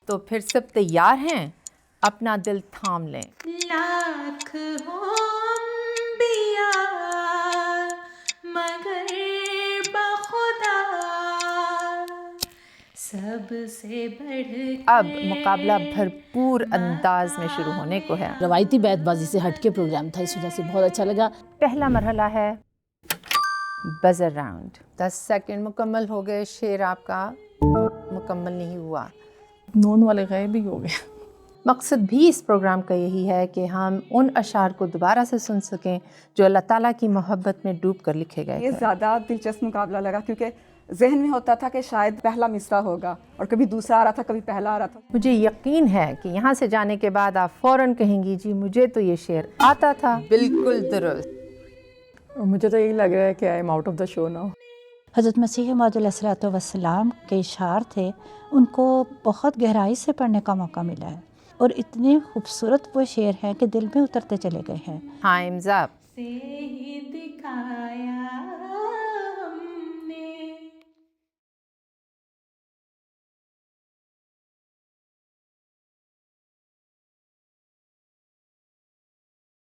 تو پھر سب تیار ہیں؟ اپنا دل تھام لیں. لاکھ ہو انبیاء مگر بخدا سب سے بڑھ اب مقابلہ بھرپور انداز میں شروع ہونے کو ہے. روایتی بیت بازی سے ہٹ کے پروگرام تھا، اس وجہ سے بہت اچھا لگا. پہلا مرحلہ ہے بزر راؤنڈ. 10 سیکنڈ مکمل ہو گئے. شعر آپ کا مکمل نہیں ہوا. نون والے غائب بھی ہو گئے. مقصد بھی اس پروگرام کا یہی ہے کہ ہم ان اشعار کو دوبارہ سے سن سکیں جو اللہ تعالیٰ کی محبت میں ڈوب کر لکھے گئے یہ تھے. زیادہ دلچسپ مقابلہ لگا کیونکہ ذہن میں ہوتا تھا کہ شاید پہلا مصرع ہوگا اور کبھی دوسرا آ رہا تھا، کبھی پہلا آ رہا تھا. مجھے یقین ہے کہ یہاں سے جانے کے بعد آپ فوراً کہیں گی جی مجھے تو یہ شعر آتا تھا. بالکل درست. مجھے تو یہی لگ رہا ہے کہ I am out of the show now. حضرت مسیح موعود علیہ الصلوۃ والسلام کے اشعار تھے، ان کو بہت گہرائی سے پڑھنے کا موقع ملا ہے اور اتنے خوبصورت وہ شعر ہیں کہ دل میں اترتے چلے گئے ہیں. ٹائمز اپ. سے ہی دکھایا